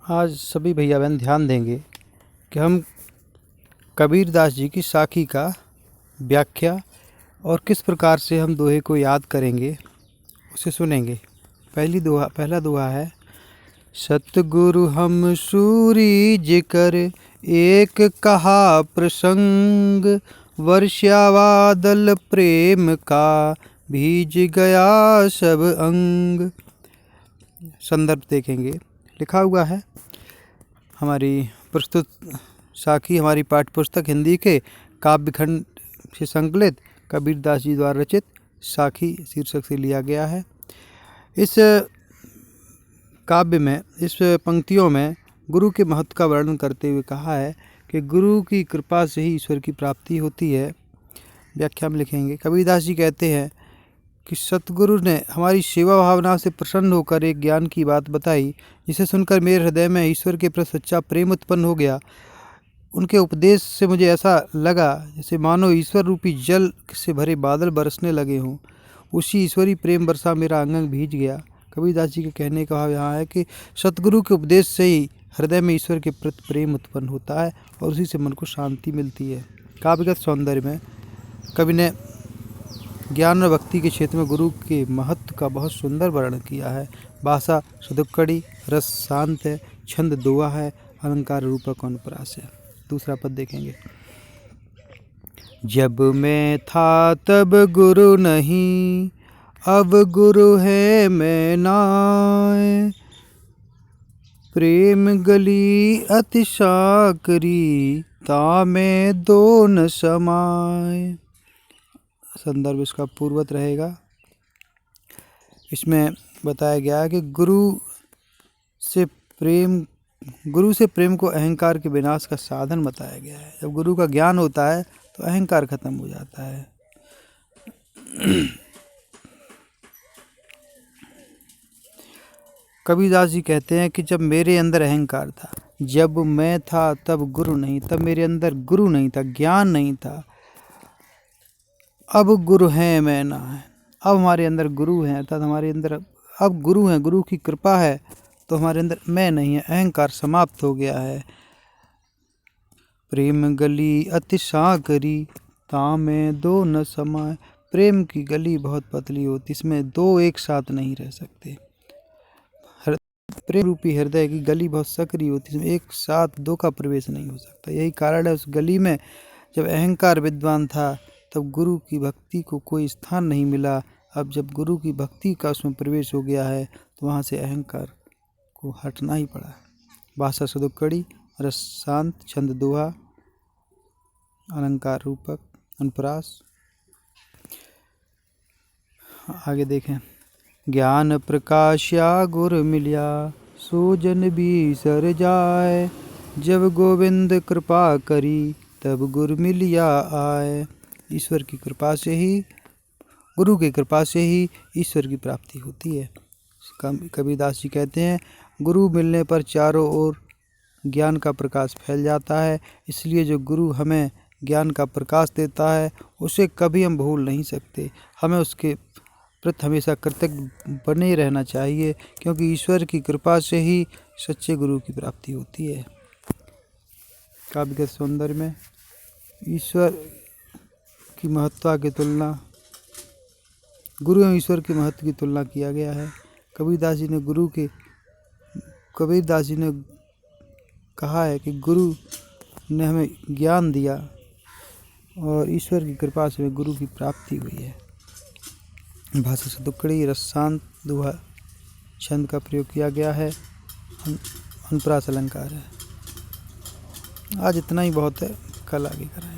आज सभी भैया बहन ध्यान देंगे कि हम कबीरदास जी की साखी का व्याख्या और किस प्रकार से हम दोहे को याद करेंगे उसे सुनेंगे। पहला दोहा है, सतगुरु हम सूरी जिकर एक कहा प्रसंग, वर्षा बादल प्रेम का भीज गया सब अंग। संदर्भ देखेंगे। लिखा हुआ है हमारी प्रस्तुत साखी हमारी पाठ्य पुस्तक हिंदी के काव्यखंड से संकलित कबीरदास जी द्वारा रचित साखी शीर्षक से लिया गया है। इस काव्य में, इस पंक्तियों में गुरु के महत्व का वर्णन करते हुए कहा है कि गुरु की कृपा से ही ईश्वर की प्राप्ति होती है। व्याख्या में लिखेंगे। कबीरदास जी कहते हैं कि सतगुरु ने हमारी सेवा भावना से प्रसन्न होकर एक ज्ञान की बात बताई, जिसे सुनकर मेरे हृदय में ईश्वर के प्रति सच्चा प्रेम उत्पन्न हो गया। उनके उपदेश से मुझे ऐसा लगा जैसे मानो ईश्वर रूपी जल से भरे बादल बरसने लगे हों। उसी ईश्वरी प्रेम वर्षा मेरा अंग अंग भीज गया। कबीरदास जी के कहने का भाव यहाँ है कि सतगुरु के उपदेश से ही हृदय में ईश्वर के प्रति प्रेम उत्पन्न होता है और उसी से मन को शांति मिलती है। काव्यगत सौंदर्य में कवि ने ज्ञान और भक्ति के क्षेत्र में गुरु के महत्व का बहुत सुंदर वर्णन किया है। भाषा सुदुक्कड़ी, रस शांत है, छंद दोहा है, अलंकार रूपक और अनुप्रास है। दूसरा पद देखेंगे। जब मैं था तब गुरु नहीं, अब गुरु है मैं नाय, प्रेम गली अति साकरी, ता में दो न समाय। संदर्भ इसका पूर्वत रहेगा। इसमें बताया गया है कि गुरु से प्रेम को अहंकार के विनाश का साधन बताया गया है। जब गुरु का ज्ञान होता है तो अहंकार खत्म हो जाता है। कबीरदास जी कहते हैं कि जब मेरे अंदर अहंकार था, जब मैं था तब गुरु नहीं, तब मेरे अंदर गुरु नहीं था, ज्ञान नहीं था। अब गुरु हैं मैं ना है, अब हमारे अंदर गुरु हैं, अर्थात हमारे अंदर अब गुरु हैं, गुरु की कृपा है तो हमारे अंदर मैं नहीं है, अहंकार समाप्त हो गया है। प्रेम गली अति साकरी, ता में दो न समाए। प्रेम की गली बहुत पतली होती, इसमें दो एक साथ नहीं रह सकते। प्रेम रूपी हृदय की गली बहुत सकरी होती, इसमें एक साथ दो का प्रवेश नहीं हो सकता। यही कारण है उस गली में जब अहंकार विद्वान था तब गुरु की भक्ति को कोई स्थान नहीं मिला। अब जब गुरु की भक्ति का उसमें प्रवेश हो गया है तो वहाँ से अहंकार को हटना ही पड़ा। भाषा सुदुक्कड़ी, रस शांत, छंद दोहा, अलंकार रूपक, अनुप्रास। आगे देखें। ज्ञान प्रकाश्या गुर मिलिया, सोजन भी सर जाए, जब गोविंद कृपा करी, तब गुर मिलिया आए। ईश्वर की कृपा से ही, गुरु की कृपा से ही ईश्वर की प्राप्ति होती है। कबीरदास जी कहते हैं, गुरु मिलने पर चारों ओर ज्ञान का प्रकाश फैल जाता है। इसलिए जो गुरु हमें ज्ञान का प्रकाश देता है उसे कभी हम भूल नहीं सकते। हमें उसके प्रति हमेशा कृतज्ञ बने रहना चाहिए, क्योंकि ईश्वर की कृपा से ही सच्चे गुरु की प्राप्ति होती है। काव्यगत सौंदर्य में ईश्वर की महत्ता की तुलना, गुरु एवं ईश्वर के महत्व की तुलना किया गया है। कबीरदास जी ने कहा है कि गुरु ने हमें ज्ञान दिया और ईश्वर की कृपा से गुरु की प्राप्ति हुई है। भाषा सुदुक्कड़ी, रस शांत, दोहा, छंद का प्रयोग किया गया है, अनुप्रास अलंकार है। आज इतना ही बहुत है, कल आगे कराएंगे।